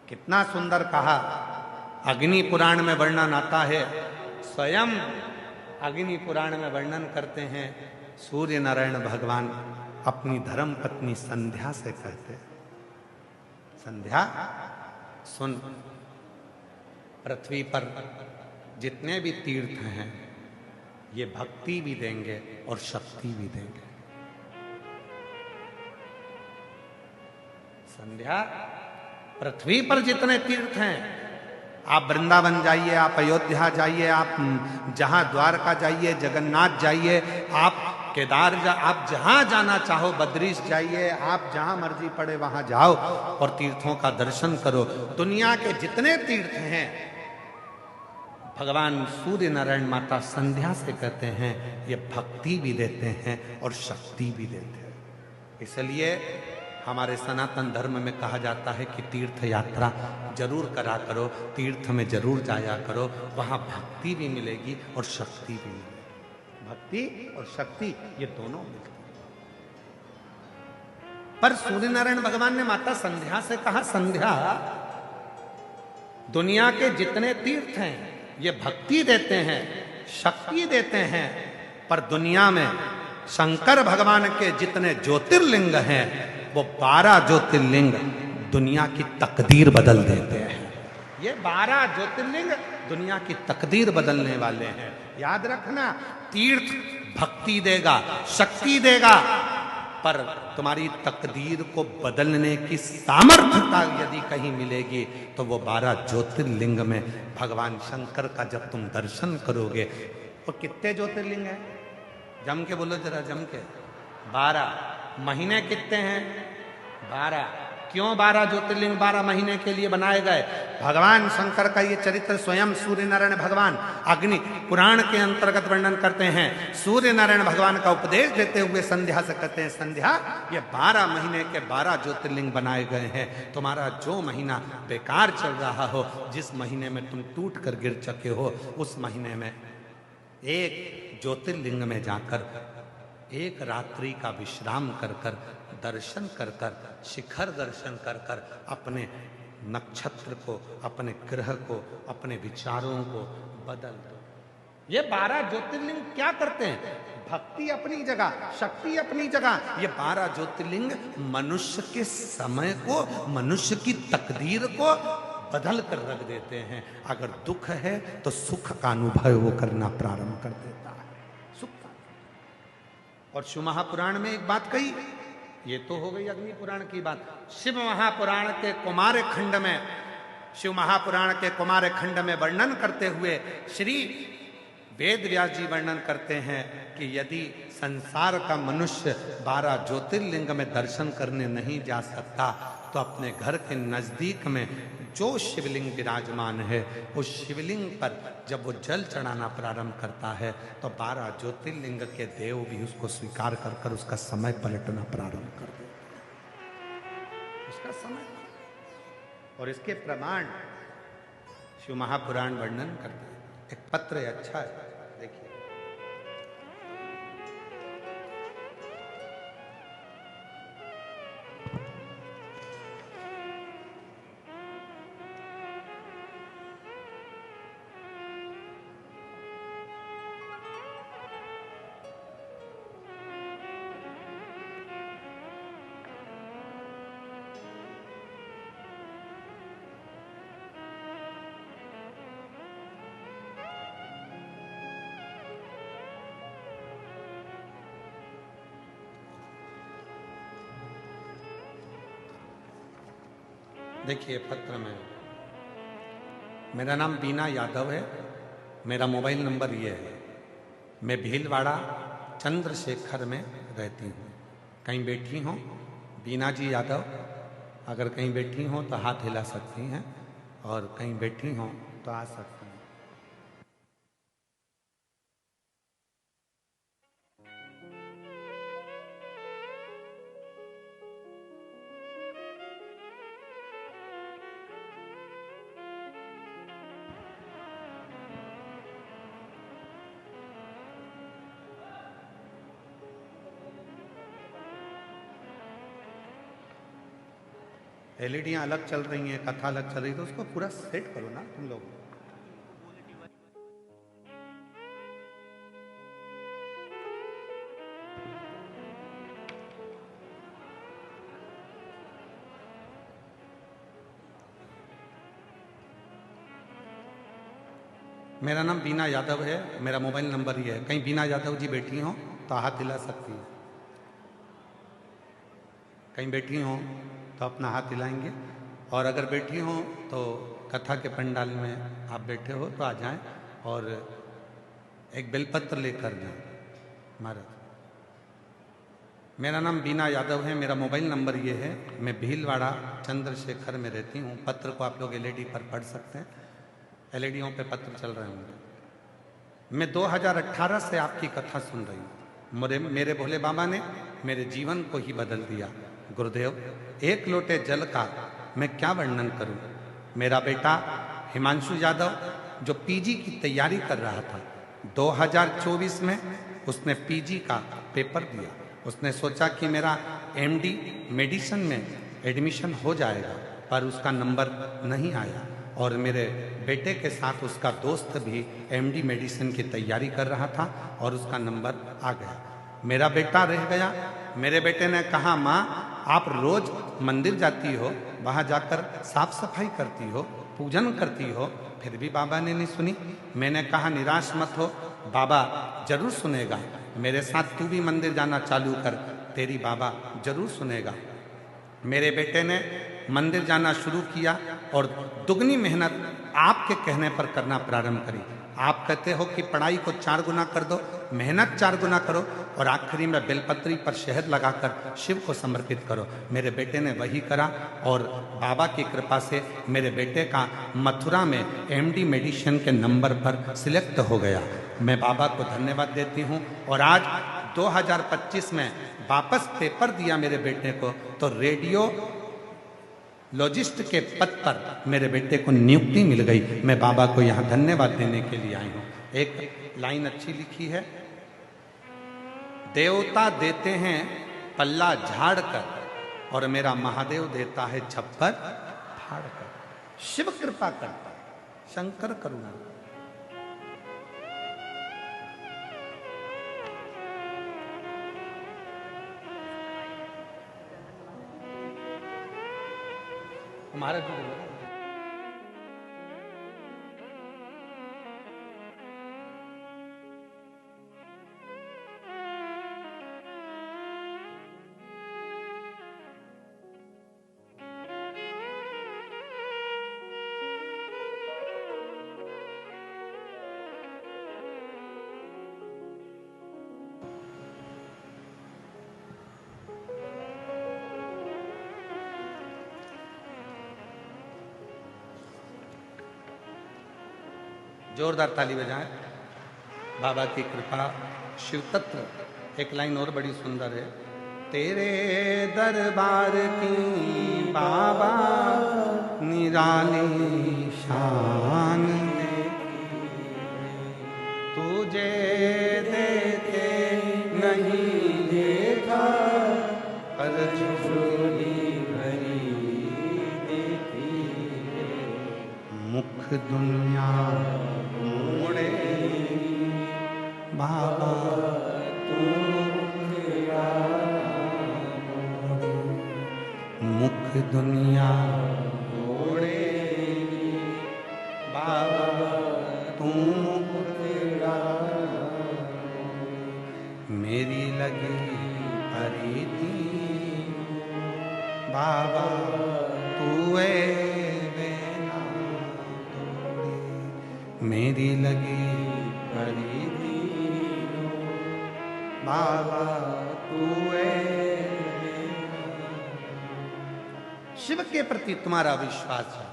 कितना सुंदर कहा। अग्नि पुराण में वर्णन आता है, स्वयं अग्नि पुराण में वर्णन करते हैं, सूर्य नारायण भगवान अपनी धर्म पत्नी संध्या से कहते, संध्या सुन, पृथ्वी पर जितने भी तीर्थ हैं ये भक्ति भी देंगे और शक्ति भी देंगे। संध्या, पृथ्वी पर जितने तीर्थ हैं, आप वृंदावन जाइए, आप अयोध्या जाइए, आप जहां द्वारका जाइए, जगन्नाथ जाइए, आप केदार आप जहां जाना चाहो, बद्रीश जाइए, आप जहां मर्जी पड़े वहां जाओ और तीर्थों का दर्शन करो। दुनिया के जितने तीर्थ हैं, भगवान सूर्य नारायण माता संध्या से कहते हैं ये भक्ति भी देते हैं और शक्ति भी देते हैं। इसलिए हमारे सनातन धर्म में कहा जाता है कि तीर्थ यात्रा जरूर करा करो, तीर्थ में जरूर जाया करो, वहां भक्ति भी मिलेगी और शक्ति भी मिलेगी। भक्ति और शक्ति ये दोनों मिलती। पर सूर्य नारायण भगवान ने माता संध्या से कहा, संध्या, दुनिया के जितने तीर्थ हैं ये भक्ति देते हैं, शक्ति देते हैं, पर दुनिया में शंकर भगवान के जितने ज्योतिर्लिंग हैं वो 12 ज्योतिर्लिंग दुनिया की तकदीर बदल देते हैं। ये 12 ज्योतिर्लिंग दुनिया की तकदीर बदलने वाले हैं। याद रखना, तीर्थ भक्ति देगा, शक्ति देगा, पर तुम्हारी तकदीर को बदलने की सामर्थ्यता यदि कहीं मिलेगी तो वो 12 ज्योतिर्लिंग में भगवान शंकर का जब तुम दर्शन करोगे। वो कितने ज्योतिर्लिंग हैं? जम के बोलो जरा, जम के। 12। महीने कितने हैं? 12। क्यों 12 ज्योतिर्लिंग 12 महीने के लिए बनाए गए? भगवान शंकर का ये चरित्र स्वयं सूर्य नारायण भगवान अग्नि पुराण के अंतर्गत वर्णन करते हैं। सूर्य नारायण भगवान का उपदेश देते हुए संध्या से कहते हैं, संध्या, ये 12 महीने के 12 ज्योतिर्लिंग बनाए गए हैं। तुम्हारा जो महीना बेकार चल रहा हो, जिस महीने में तुम टूट कर गिर चुके हो, उस महीने में एक ज्योतिर्लिंग में जाकर एक रात्रि का विश्राम कर कर, दर्शन कर कर, शिखर दर्शन कर कर अपने नक्षत्र को, अपने ग्रह को, अपने विचारों को बदल दो। ये 12 ज्योतिर्लिंग क्या करते हैं? भक्ति अपनी जगह, शक्ति अपनी जगह। ये 12 ज्योतिर्लिंग मनुष्य के समय को, मनुष्य की तकदीर को बदल कर रख देते हैं। अगर दुख है तो सुख का अनुभव वो करना प्रारंभ कर देता है, सुख का। और शिव महापुराण में एक बात कही, ये तो हो गई अग्नि पुराण की बात। शिव महापुराण के कुमार खंड में, शिव महापुराण के कुमार खंड में वर्णन करते हुए श्री वेद व्यास जी वर्णन करते हैं कि यदि संसार का मनुष्य 12 ज्योतिर्लिंग में दर्शन करने नहीं जा सकता तो अपने घर के नजदीक में जो शिवलिंग विराजमान है, उस शिवलिंग पर जब वो जल चढ़ाना प्रारंभ करता है तो 12 ज्योतिर्लिंग के देव भी उसको स्वीकार कर कर उसका समय पलटना प्रारंभ कर देते हैं, उसका समय। और इसके प्रमाण शिव महापुराण वर्णन करते हैं। एक पत्र है, अच्छा है, देखिए। देखिए पत्र में, मेरा नाम बीना यादव है, मेरा मोबाइल नंबर ये है, मैं भीलवाड़ा चंद्रशेखर में रहती हूँ। कहीं बैठी हो बीना जी यादव, अगर कहीं बैठी हो तो हाथ हिला सकती हैं, और कहीं बैठी हो तो आ सकती हैं। एलईडियां अलग चल रही हैं, कथा अलग चल रही है, तो उसको पूरा सेट करो ना तुम लोग। मेरा नाम बीना यादव है, मेरा मोबाइल नंबर ये है। कहीं बीना यादव जी बैठी हो तो हाथ हिला सकती है, कहीं बैठी हो तो अपना हाथ हिलाएंगे, और अगर बैठी हो तो कथा के पंडाल में आप बैठे हो तो आ जाएं और एक बेलपत्र लेकर जाएं। महाराज, मेरा नाम बीना यादव है, मेरा मोबाइल नंबर ये है। मैं भीलवाड़ा चंद्रशेखर में रहती हूँ। पत्र को आप लोग एलईडी पर पढ़ सकते हैं, एलईडीओं पे पत्र चल रहे होंगे। मैं 2018 से आपकी कथा सुन रही हूँ। मेरे भोले बाबा ने मेरे जीवन को ही बदल दिया। गुरुदेव, एक लोटे जल का मैं क्या वर्णन करूं। मेरा बेटा हिमांशु यादव जो पीजी की तैयारी कर रहा था, 2024 में उसने पीजी का पेपर दिया। उसने सोचा कि मेरा एमडी मेडिसिन में एडमिशन हो जाएगा, पर उसका नंबर नहीं आया। और मेरे बेटे के साथ उसका दोस्त भी एमडी मेडिसिन की तैयारी कर रहा था और उसका नंबर आ गया। मेरा बेटा रह गया। मेरे बेटे ने कहा, माँ आप रोज मंदिर जाती हो, वहाँ जाकर साफ सफाई करती हो, पूजन करती हो, फिर भी बाबा ने नहीं सुनी। मैंने कहा निराश मत हो, बाबा जरूर सुनेगा। मेरे साथ तू भी मंदिर जाना चालू कर, तेरी बाबा जरूर सुनेगा। मेरे बेटे ने मंदिर जाना शुरू किया और दुगनी मेहनत आपके कहने पर करना प्रारंभ करी। आप कहते हो कि पढ़ाई को 4 गुना कर दो, मेहनत 4 गुना करो, और आखिरी में बेलपत्री पर शहद लगाकर शिव को समर्पित करो। मेरे बेटे ने वही करा और बाबा की कृपा से मेरे बेटे का मथुरा में एमडी मेडिसिन के नंबर पर सिलेक्ट हो गया। मैं बाबा को धन्यवाद देती हूँ। और आज 2025 में वापस पेपर दिया मेरे बेटे को, तो रेडियो लॉजिस्ट के पद पर मेरे बेटे को नियुक्ति मिल गई। मैं बाबा को यहाँ धन्यवाद देने के लिए आई हूँ। एक लाइन अच्छी लिखी है, देवता देते हैं पल्ला झाड़ कर और मेरा महादेव देता है छप्पर फाड़ कर। शिव कृपा करता है, शंकर करुणा। हमारा जोरदार ताली बजाएं। बाबा की कृपा, शिव तत्व। एक लाइन और बड़ी सुंदर है, तेरे दरबार की बाबा निराली शान तुझे देते नहीं देखा, पर झोली भरी देती मुख दुनिया मोड़े बाबा तू मुख दुनिया मोड़े बाबा तू मेरी लगी हरी थी बाबा तू मेरी लगी पड़ी थी बाबा तू। शिव के प्रति तुम्हारा विश्वास है,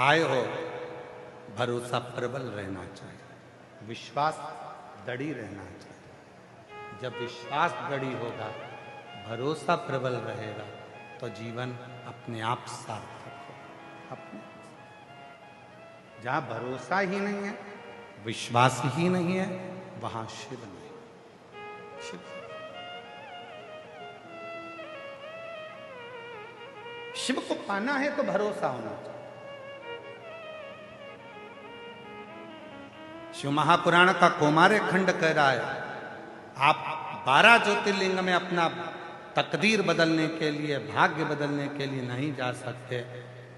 आए हो, भरोसा प्रबल रहना चाहिए, विश्वास दृढ़ रहना चाहिए। जब विश्वास दृढ़ होगा, भरोसा प्रबल रहेगा, तो जीवन अपने आप सार्थक होगा। अपने जहां भरोसा ही नहीं है, विश्वास ही नहीं है, वहां शिव नहीं। शिव शिव को पाना है तो भरोसा होना चाहिए। शिव महापुराण का कौमार्य खंड कह रहा है, आप 12 ज्योतिर्लिंग में अपना तकदीर बदलने के लिए, भाग्य बदलने के लिए नहीं जा सकते,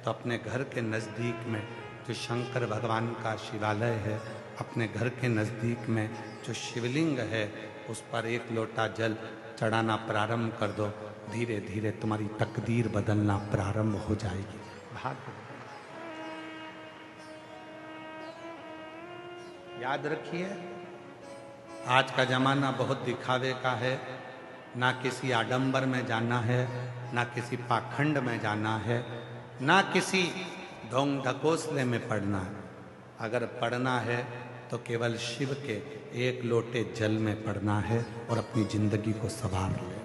तो अपने घर के नज़दीक में जो शंकर भगवान का शिवालय है, अपने घर के नज़दीक में जो शिवलिंग है, उस पर 1 लोटा जल चढ़ाना प्रारंभ कर दो। धीरे धीरे तुम्हारी तकदीर बदलना प्रारंभ हो जाएगी। भाग्य याद रखिए, आज का जमाना बहुत दिखावे का है। ना किसी आडंबर में जाना है, ना किसी पाखंड में जाना है, ना किसी ढोंग ढकोसले में पड़ना है। अगर पढ़ना है तो केवल शिव के 1 लोटे जल में पढ़ना है और अपनी जिंदगी को संवार ले।